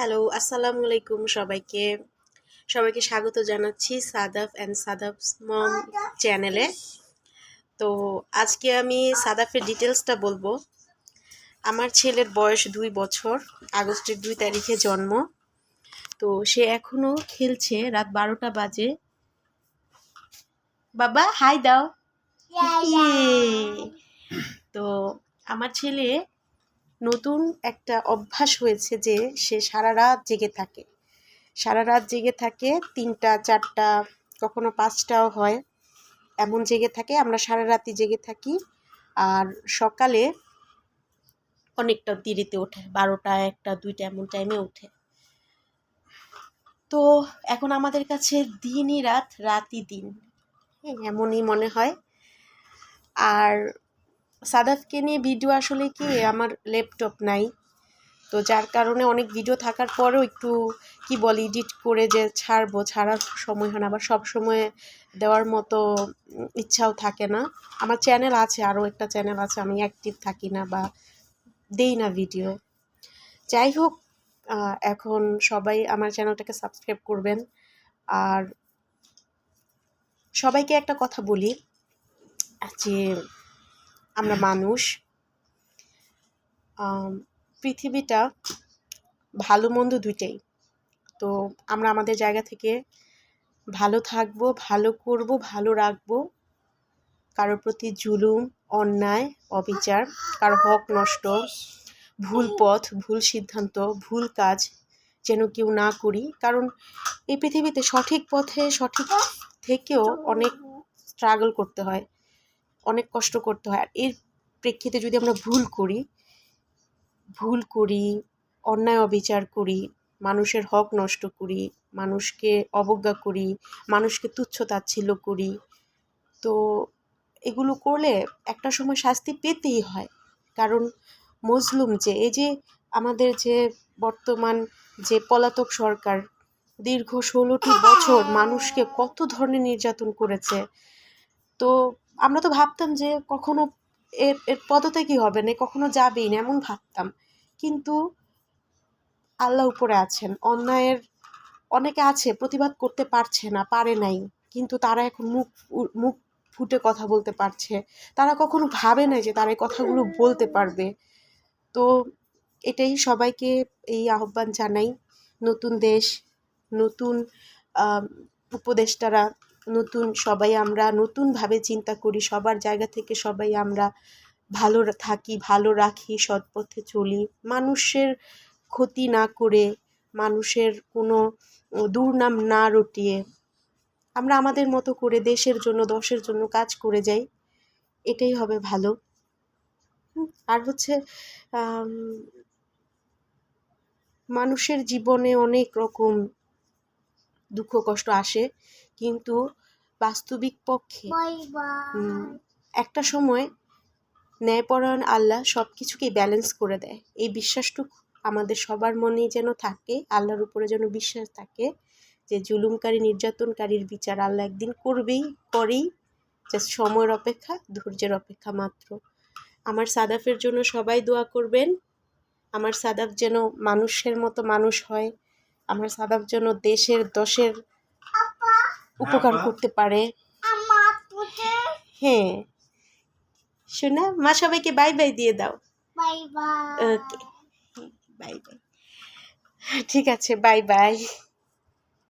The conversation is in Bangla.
হ্যালো, আসসালামু আলাইকুম সবাইকে। সবাইকে স্বাগত জানাচ্ছি সাদাফ অ্যান্ড সাদাফস মম চ্যানেলে। তো আজকে আমি সাদাফের ডিটেলসটা বলবো। আমার ছেলের বয়স 2 বছর, আগস্টের 2 তারিখে জন্ম। তো সে এখনো খেলছে, রাত 12টা বাজে। বাবা হাই দাও। তো আমার ছেলে নতুন একটা অভ্যাস হয়েছে যে সে সারা রাত জেগে থাকে। সারা রাত জেগে থাকে, 3টা 4টা কখনো 5টাও হয়, এমন জেগে থাকে। আমরা সারা রাতই জেগে থাকি। আর সকালে অনেকটা দেরিতে ওঠে, 12টা 1টা 2টা এমন টাইমে ওঠে। তো এখন আমাদের কাছে দিনই রাত, রাতই দিন, এমনই মনে হয়। আর সাদাফকে নিয়ে ভিডিও আসলে কি, আমার ল্যাপটপ নাই, তো যার কারণে অনেক ভিডিও থাকার পরেও একটু কি বলি এডিট করে যে ছাড়ার সময় হয় না, আবার সব সময় দেওয়ার মতো ইচ্ছাও থাকে না। আমার চ্যানেল আছে, আরও একটা চ্যানেল আছে, আমি অ্যাক্টিভ থাকি না বা দেই না ভিডিও। যাই হোক, এখন সবাই আমার চ্যানেলটাকে সাবস্ক্রাইব করবেন। আর সবাইকে একটা কথা বলি যে আমরা মানুষ, পৃথিবীটা ভালো মন্দ দুইটাই। তো আমরা আমাদের জায়গা থেকে ভালো থাকবো, ভালো করব, ভালো রাখবো। কারোর প্রতি জুলুম, অন্যায়, অবিচার, কারো হক নষ্ট, ভুল পথ, ভুল সিদ্ধান্ত, ভুল কাজ যেন কেউ না করি। কারণ এই পৃথিবীতে সঠিক পথে সঠিক থেকেও অনেক স্ট্রাগল করতে হয়, অনেক কষ্ট করতে হয়। আর এর প্রেক্ষিতে যদি আমরা ভুল করি, অন্যায় অবিচার করি, মানুষের হক নষ্ট করি, মানুষকে অবজ্ঞা করি, মানুষকে তুচ্ছ তাচ্ছিল্য করি, তো এগুলো করলে একটা সময় শাস্তি পেতেই হয়। কারণ মজলুম যে এই যে আমাদের যে বর্তমান যে পলাতক সরকার দীর্ঘ 16টি বছর মানুষকে কত ধরনের নির্যাতন করেছে। তো আমরা তো ভাবতাম যে কখনো এর পদত্যাগী হবে না, কখনো যাবেই না, এমন ভাবতাম। কিন্তু আল্লাহ উপরে আছেন। অন্যায়ের অনেকে আছে প্রতিবাদ করতে পারছে না, পারে নাই, কিন্তু তারা এখন মুখ ফুটে কথা বলতে পারছে। তারা কখনো ভাবে নাই যে তারা এই কথাগুলো বলতে পারবে। তো এটাই সবাইকে এই আহ্বান জানাই। নতুন দেশ, নতুন উপদেষ্টারা, নতুন সবাই আমরা নতুনভাবে চিন্তা করি, সবার জায়গা থেকে সবাই আমরা ভালো থাকি, ভালো রাখি, সৎ পথে চলি, মানুষের ক্ষতি না করে, মানুষের কোনো দুর্নাম না রটিয়ে আমরা আমাদের মতো করে দেশের জন্য, দশের জন্য কাজ করে যাই। এটাই হবে ভালো। আর হচ্ছে মানুষের জীবনে অনেক রকম দুঃখ কষ্ট আসে, কিন্তু বাস্তবিক পক্ষে একটা সময় ন্যায়পরায়ণ আল্লাহ সব কিছুকেই ব্যালেন্স করে দেয়। এই বিশ্বাসটুকু আমাদের সবার মনেই যেন থাকে, আল্লাহর উপরে যেন বিশ্বাস থাকে যে জুলুমকারী, নির্যাতনকারীর বিচার আল্লাহ একদিন করেই। জাস্ট সময়ের অপেক্ষা, ধৈর্যের অপেক্ষা মাত্র। আমার সাদাফের জন্য সবাই দোয়া করবেন। আমার সাদাফ যেন মানুষের মতো মানুষ হয়, আমার সাদাফ যেন দশের উপকার করতে পারে। হ্যাঁ শোনা, মা সবাইকে বাই বাই দিয়ে দাও। Bye bye. Okay, bye bye. ঠিক আছে, বাই বাই।